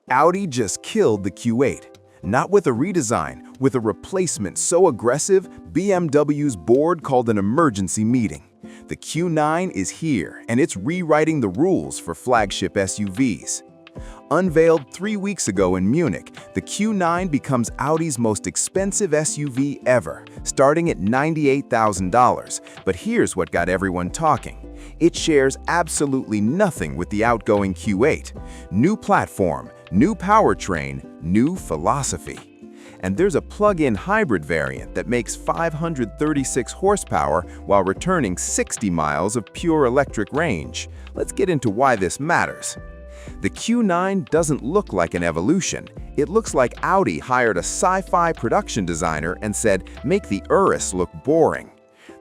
Audi just killed the Q8. Not with a redesign, with a replacement so aggressive, BMW's board called an emergency meeting. The Q9 is here, and it's rewriting the rules for flagship SUVs. Unveiled 3 weeks ago in Munich, the Q9 becomes Audi's most expensive SUV ever, starting at $98,000. But here's what got everyone talking. It shares absolutely nothing with the outgoing Q8. New platform, new powertrain, new philosophy. And there's a plug-in hybrid variant that makes 536 horsepower while returning 60 miles of pure electric range. Let's get into why this matters. The Q9 doesn't look like an evolution. It looks like Audi hired a sci-fi production designer and said, make the Urus look boring.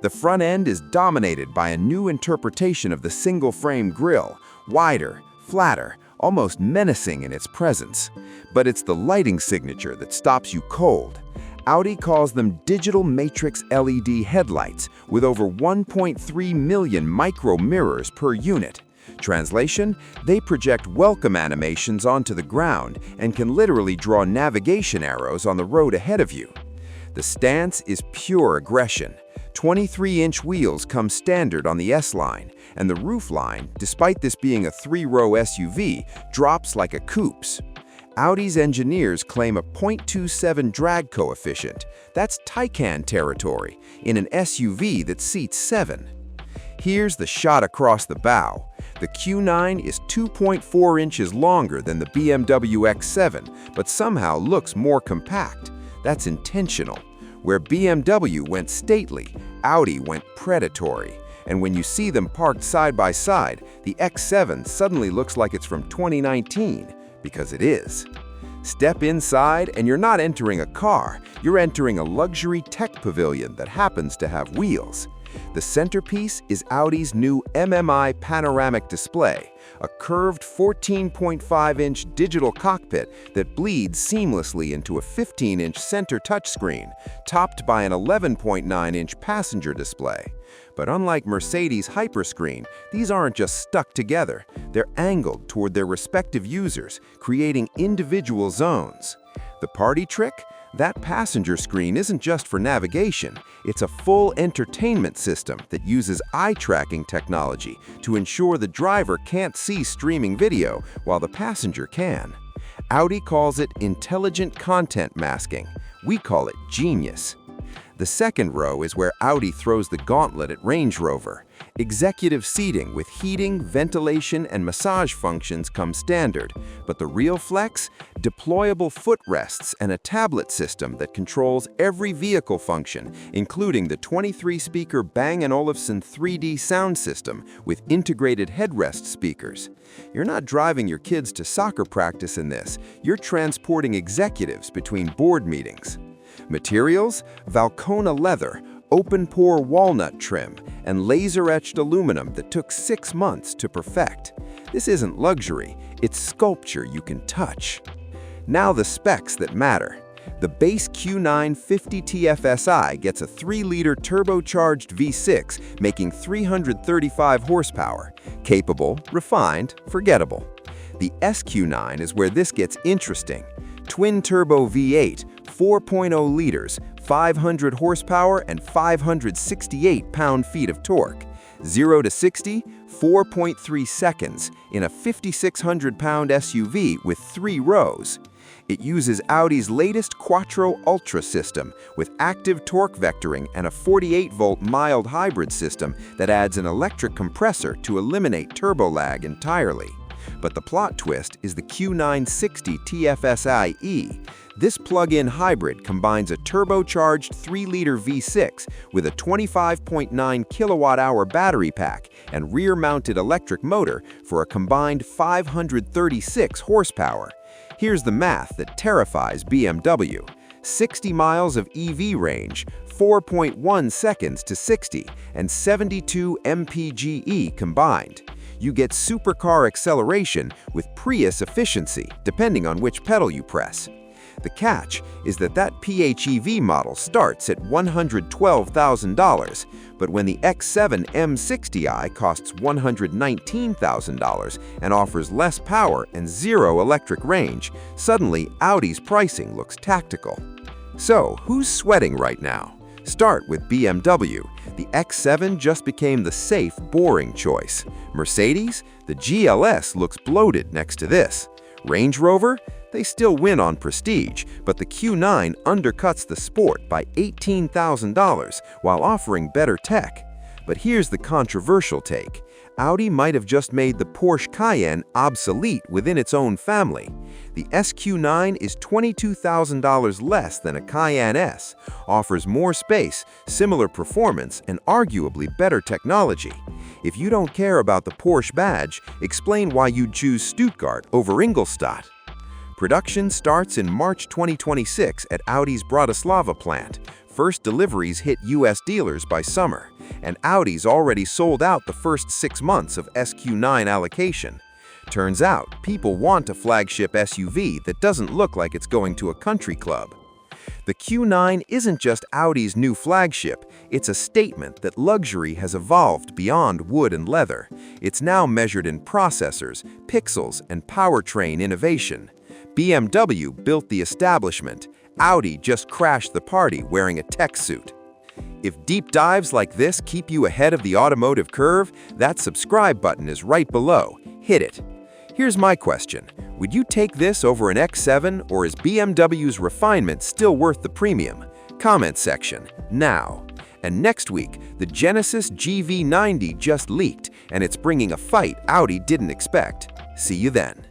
The front end is dominated by a new interpretation of the single-frame grille, wider, flatter, almost menacing in its presence. But it's the lighting signature that stops you cold. Audi calls them digital matrix LED headlights with over 1.3 million micro mirrors per unit. Translation, they project welcome animations onto the ground and can literally draw navigation arrows on the road ahead of you. The stance is pure aggression. 23-inch wheels come standard on the S-Line, and the roofline, despite this being a 3-row SUV, drops like a coupe's. Audi's engineers claim a 0.27 drag coefficient. That's Taycan territory in an SUV that seats 7. Here's the shot across the bow. The Q9 is 2.4 inches longer than the BMW X7, but somehow looks more compact. That's intentional. Where BMW went stately, Audi went predatory. And when you see them parked side by side, the X7 suddenly looks like it's from 2019, because it is. Step inside and you're not entering a car, you're entering a luxury tech pavilion that happens to have wheels. The centerpiece is Audi's new MMI panoramic display, a curved 14.5-inch digital cockpit that bleeds seamlessly into a 15-inch center touchscreen, topped by an 11.9-inch passenger display. But unlike Mercedes' Hyperscreen, these aren't just stuck together. They're angled toward their respective users, creating individual zones. The party trick? That passenger screen isn't just for navigation, it's a full entertainment system that uses eye-tracking technology to ensure the driver can't see streaming video while the passenger can. Audi calls it intelligent content masking. We call it genius. The second row is where Audi throws the gauntlet at Range Rover. Executive seating with heating, ventilation, and massage functions come standard, but the real flex? Deployable footrests and a tablet system that controls every vehicle function, including the 23-speaker Bang & Olufsen 3D sound system with integrated headrest speakers. You're not driving your kids to soccer practice in this, you're transporting executives between board meetings. Materials? Valcona leather, open-pore walnut trim, and laser-etched aluminum that took 6 months to perfect. This isn't luxury, it's sculpture you can touch. Now the specs that matter. The base Q9 50 TFSI gets a 3-liter turbocharged V6 making 335 horsepower. Capable, refined, forgettable. The SQ9 is where this gets interesting. Twin-turbo V8, 4.0 liters, 500 horsepower and 568 pound-feet of torque. 0 to 60, 4.3 seconds in a 5,600-pound SUV with 3 rows. It uses Audi's latest Quattro Ultra system with active torque vectoring and a 48-volt mild hybrid system that adds an electric compressor to eliminate turbo lag entirely. But the plot twist is the Q960 TFSI-E. This plug-in hybrid combines a turbocharged 3-liter V6 with a 25.9 kilowatt-hour battery pack and rear-mounted electric motor for a combined 536 horsepower. Here's the math that terrifies BMW. 60 miles of EV range, 4.1 seconds to 60, and 72 mpge combined. You get supercar acceleration with Prius efficiency, depending on which pedal you press. The catch is that PHEV model starts at $112,000, but when the X7 M60i costs $119,000 and offers less power and zero electric range, suddenly Audi's pricing looks tactical. So, who's sweating right now? Start with BMW. The X7 just became the safe, boring choice. Mercedes? The GLS looks bloated next to this. Range Rover? They still win on prestige, but the Q9 undercuts the sport by $18,000 while offering better tech. But here's the controversial take. Audi might have just made the Porsche Cayenne obsolete within its own family. The SQ9 is $22,000 less than a Cayenne S, offers more space, similar performance, and arguably better technology. If you don't care about the Porsche badge, explain why you'd choose Stuttgart over Ingolstadt. Production starts in March 2026 at Audi's Bratislava plant. First deliveries hit US dealers by summer, and Audi's already sold out the first 6 months of SQ9 allocation. Turns out, people want a flagship SUV that doesn't look like it's going to a country club. The Q9 isn't just Audi's new flagship, it's a statement that luxury has evolved beyond wood and leather. It's now measured in processors, pixels, and powertrain innovation. BMW built the establishment. Audi just crashed the party wearing a tech suit. If deep dives like this keep you ahead of the automotive curve, that subscribe button is right below. Hit it. Here's my question. Would you take this over an X7, or is BMW's refinement still worth the premium? Comment section, now. And next week, the Genesis GV90 just leaked, and it's bringing a fight Audi didn't expect. See you then.